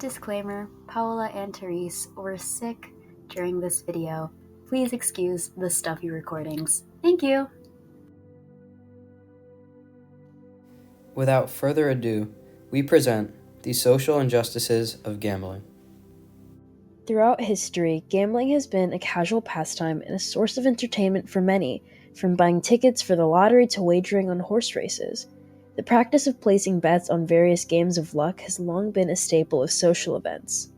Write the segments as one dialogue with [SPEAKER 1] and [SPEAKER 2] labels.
[SPEAKER 1] Disclaimer, Paola and Therese were sick during this video. Please excuse the stuffy recordings. Thank you.
[SPEAKER 2] Without further ado, we present the social injustices of gambling.
[SPEAKER 3] Throughout history, gambling has been a casual pastime and a source of entertainment for many, from buying tickets for the lottery to wagering on horse races. The practice of placing bets on various games of luck has long been a staple of social events.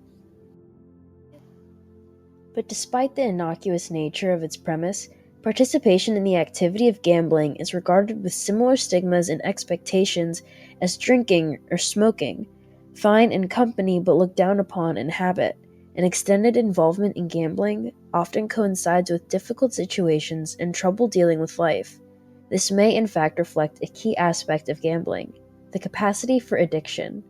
[SPEAKER 3] But despite the innocuous nature of its premise, participation in the activity of gambling is regarded with similar stigmas and expectations as drinking or smoking, fine in company but looked down upon in habit. An extended involvement in gambling often coincides with difficult situations and trouble dealing with life. This may in fact reflect a key aspect of gambling, the capacity for addiction.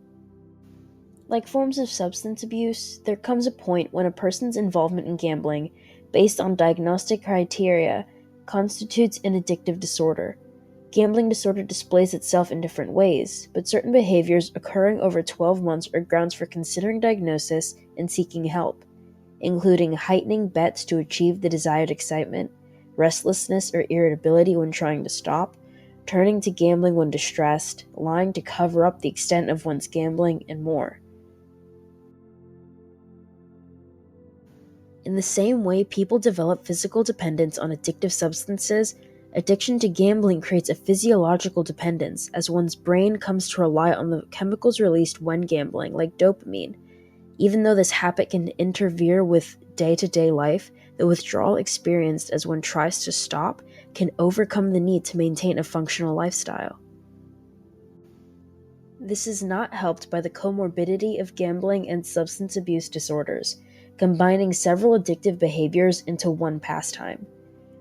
[SPEAKER 3] Like forms of substance abuse, there comes a point when a person's involvement in gambling, based on diagnostic criteria, constitutes an addictive disorder. Gambling disorder displays itself in different ways, but certain behaviors occurring over 12 months are grounds for considering diagnosis and seeking help, including heightening bets to achieve the desired excitement, restlessness or irritability when trying to stop, turning to gambling when distressed, lying to cover up the extent of one's gambling, and more. In the same way people develop physical dependence on addictive substances, addiction to gambling creates a physiological dependence as one's brain comes to rely on the chemicals released when gambling, like dopamine. Even though this habit can interfere with day-to-day life, the withdrawal experienced as one tries to stop can overcome the need to maintain a functional lifestyle. This is not helped by the comorbidity of gambling and substance abuse disorders, combining several addictive behaviors into one pastime.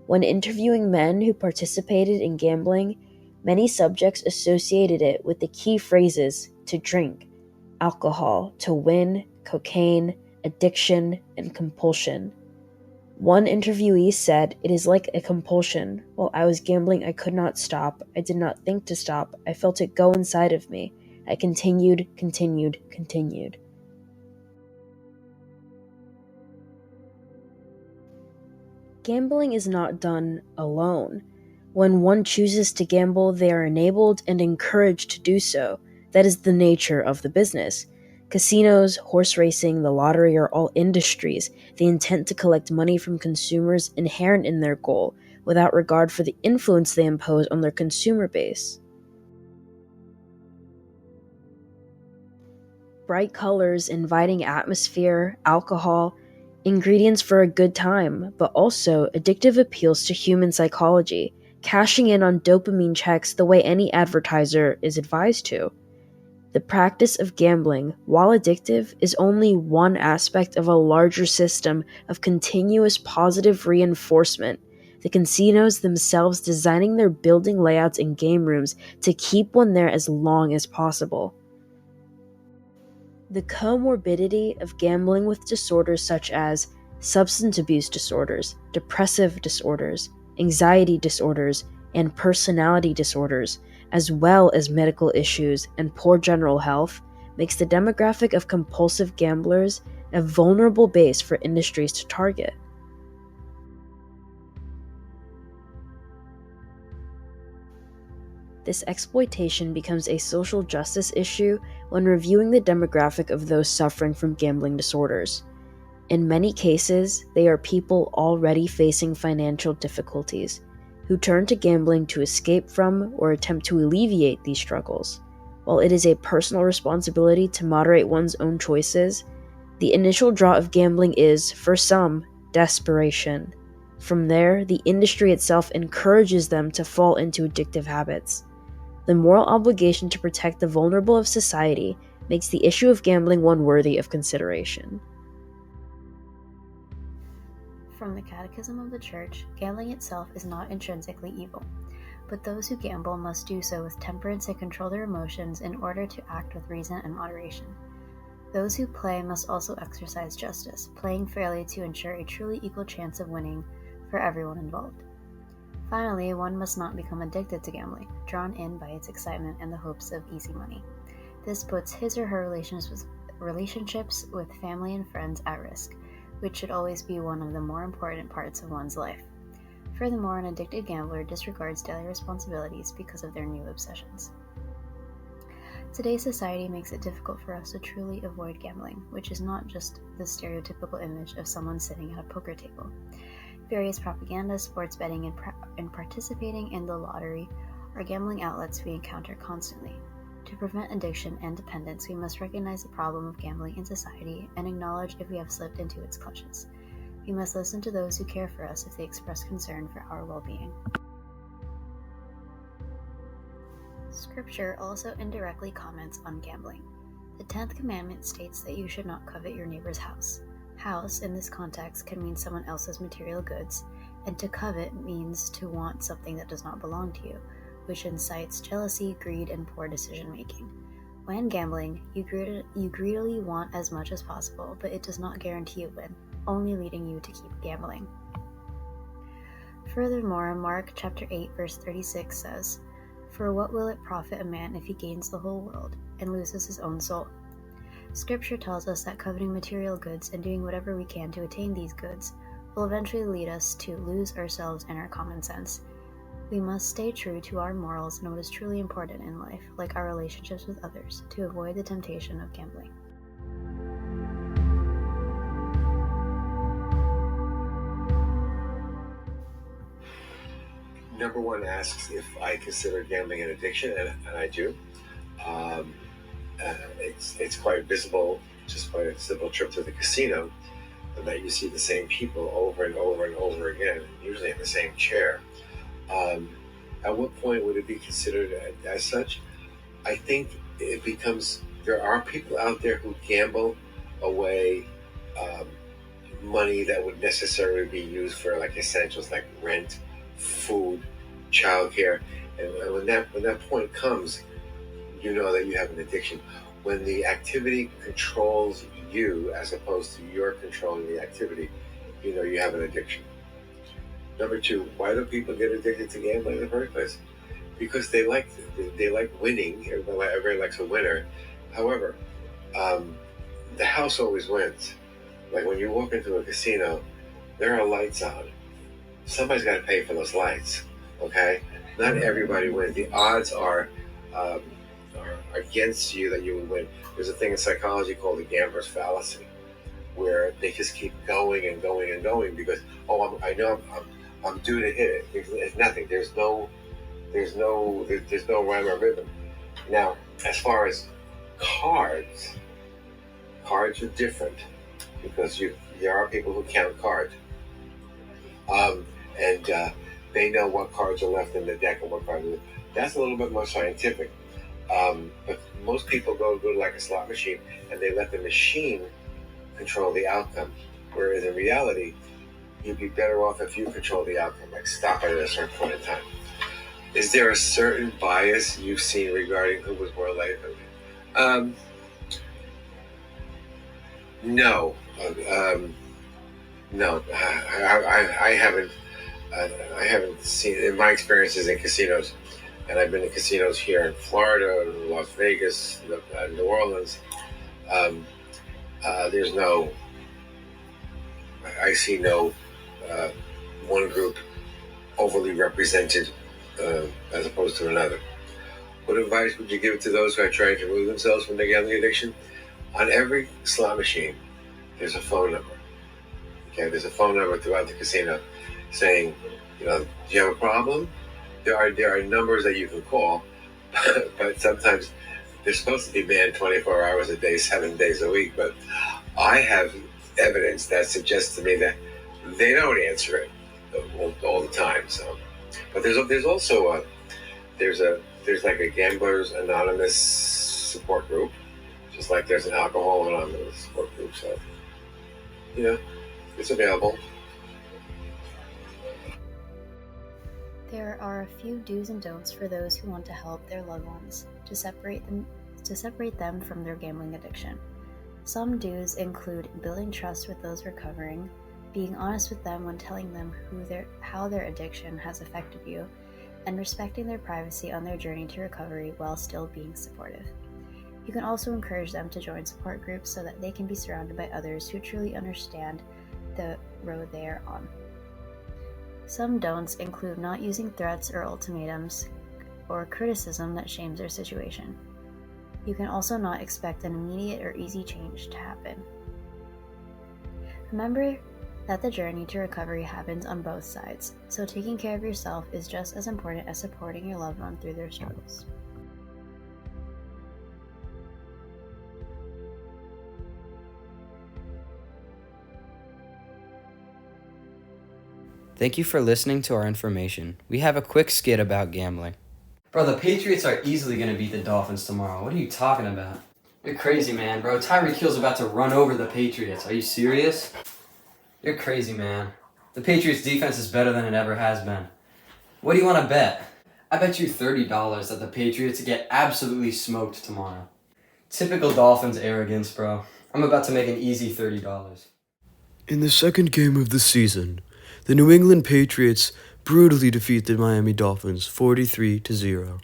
[SPEAKER 3] When interviewing men who participated in gambling, many subjects associated it with the key phrases to drink, alcohol, to win, cocaine, addiction, and compulsion. One interviewee said, "It is like a compulsion. While I was gambling, I could not stop. I did not think to stop. I felt it go inside of me. I continued. Gambling is not done alone. When one chooses to gamble, they are enabled and encouraged to do so. That is the nature of the business. Casinos, horse racing, the lottery are all industries. They intend to collect money from consumers inherent in their goal, without regard for the influence they impose on their consumer base. Bright colors, inviting atmosphere, alcohol, ingredients for a good time, but also addictive appeals to human psychology, cashing in on dopamine checks the way any advertiser is advised to. The practice of gambling, while addictive, is only one aspect of a larger system of continuous positive reinforcement. The casinos themselves designing their building layouts and game rooms to keep one there as long as possible. The comorbidity of gambling with disorders such as substance abuse disorders, depressive disorders, anxiety disorders, and personality disorders, as well as medical issues and poor general health, makes the demographic of compulsive gamblers a vulnerable base for industries to target. This exploitation becomes a social justice issue when reviewing the demographic of those suffering from gambling disorders. In many cases, they are people already facing financial difficulties, who turn to gambling to escape from or attempt to alleviate these struggles. While it is a personal responsibility to moderate one's own choices, the initial draw of gambling is, for some, desperation. From there, the industry itself encourages them to fall into addictive habits. The moral obligation to protect the vulnerable of society makes the issue of gambling one worthy of consideration.
[SPEAKER 1] From the Catechism of the Church, gambling itself is not intrinsically evil, but those who gamble must do so with temperance and control their emotions in order to act with reason and moderation. Those who play must also exercise justice, playing fairly to ensure a truly equal chance of winning for everyone involved. Finally, one must not become addicted to gambling, drawn in by its excitement and the hopes of easy money. This puts his or her relationships with family and friends at risk, which should always be one of the more important parts of one's life. Furthermore, an addicted gambler disregards daily responsibilities because of their new obsessions. Today's society makes it difficult for us to truly avoid gambling, which is not just the stereotypical image of someone sitting at a poker table. Various propaganda, sports betting, and participating in the lottery are gambling outlets we encounter constantly. To prevent addiction and dependence, we must recognize the problem of gambling in society and acknowledge if we have slipped into its clutches. We must listen to those who care for us if they express concern for our well-being. Scripture also indirectly comments on gambling. The 10th commandment states that you should not covet your neighbor's house. House, in this context, can mean someone else's material goods, and to covet means to want something that does not belong to you, which incites jealousy, greed, and poor decision-making. When gambling, you greedily want as much as possible, but it does not guarantee a win, only leading you to keep gambling. Furthermore, Mark chapter 8, verse 36 says, "For what will it profit a man if he gains the whole world and loses his own soul?" Scripture tells us that coveting material goods and doing whatever we can to attain these goods will eventually lead us to lose ourselves and our common sense. We must stay true to our morals and what is truly important in life, like our relationships with others, to avoid the temptation of gambling.
[SPEAKER 4] Number one asks if I consider gambling an addiction, and I do. It's quite visible just by a simple trip to the casino, and that you see the same people over and over and over again, usually in the same chair. At what point would it be considered as such? I think it becomes, there are people out there who gamble away money that would necessarily be used for like essentials like rent, food, childcare, and when that point comes, you know that you have an addiction. When the activity controls you as opposed to you're controlling the activity, you know you have an addiction. Number two, why do people get addicted to gambling in the first place? Because they like winning. Everybody likes a winner. However, the house always wins. Like when you walk into a casino, there are lights on. Somebody's got to pay for those lights. Okay, not everybody wins. The odds are against you that you would win. There's a thing in psychology called the gambler's fallacy, where they just keep going and going and going because I know I'm due to hit it. It's nothing. There's no rhyme or rhythm. Now, as far as cards are different because there are people who count cards, and they know what cards are left in the deck and what cards are. That's a little bit more scientific. But most people go to like a slot machine and they let the machine control the outcome. Whereas in reality, you'd be better off if you control the outcome, like stop it at a certain point in time. Is there a certain bias you've seen regarding who was more likely? No. No. I haven't seen, in my experiences in casinos, and I've been to casinos here in Florida, Las Vegas, New Orleans. I see no one group overly represented as opposed to another. What advice would you give to those who are trying to remove themselves from their gambling addiction? On every slot machine, there's a phone number. Okay, there's a phone number throughout the casino saying, do you have a problem? There are numbers that you can call, but sometimes they're supposed to be manned 24 hours a day, 7 days a week. But I have evidence that suggests to me that they don't answer it all the time. So, but there's also there's like a Gamblers Anonymous support group, just like there's an Alcohol Anonymous support group. So, it's available.
[SPEAKER 1] There are a few do's and don'ts for those who want to help their loved ones to separate them from their gambling addiction. Some do's include building trust with those recovering, being honest with them when telling them how their addiction has affected you, and respecting their privacy on their journey to recovery while still being supportive. You can also encourage them to join support groups so that they can be surrounded by others who truly understand the road they are on. Some don'ts include not using threats or ultimatums or criticism that shames their situation. You can also not expect an immediate or easy change to happen. Remember that the journey to recovery happens on both sides, so taking care of yourself is just as important as supporting your loved one through their struggles.
[SPEAKER 2] Thank you for listening to our information. We have a quick skit about gambling. Bro, the Patriots are easily going to beat the Dolphins tomorrow. What are you talking about? You're crazy, man, bro. Tyreek Hill's about to run over the Patriots. Are you serious? You're crazy, man. The Patriots' defense is better than it ever has been. What do you want to bet? I bet you $30 that the Patriots get absolutely smoked tomorrow. Typical Dolphins arrogance, bro. I'm about to make an easy $30.
[SPEAKER 5] In the second game of the season, the New England Patriots brutally defeat the Miami Dolphins 43-0.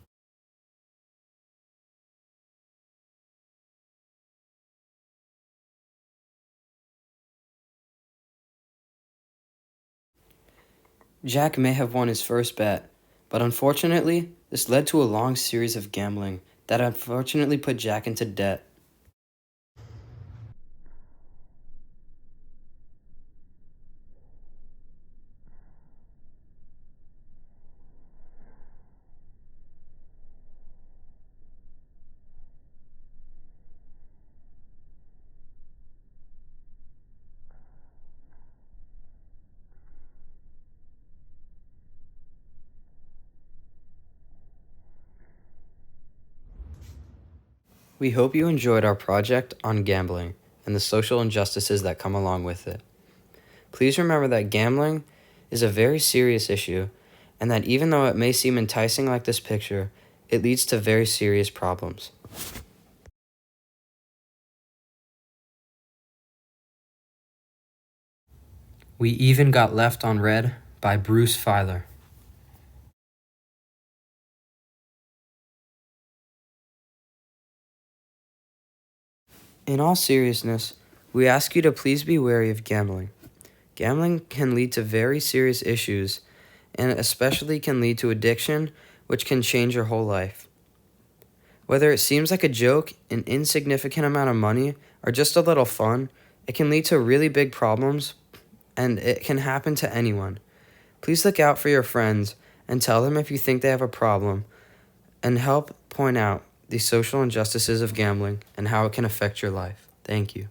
[SPEAKER 2] Jack may have won his first bet, but unfortunately, this led to a long series of gambling that unfortunately put Jack into debt. We hope you enjoyed our project on gambling and the social injustices that come along with it. Please remember that gambling is a very serious issue, and that even though it may seem enticing like this picture, it leads to very serious problems. We even got left on red by Bruce Feiler. In all seriousness, we ask you to please be wary of gambling. Gambling can lead to very serious issues, and especially can lead to addiction, which can change your whole life. Whether it seems like a joke, an insignificant amount of money, or just a little fun, it can lead to really big problems, and it can happen to anyone. Please look out for your friends and tell them if you think they have a problem, and help point out the social injustices of gambling and how it can affect your life. Thank you.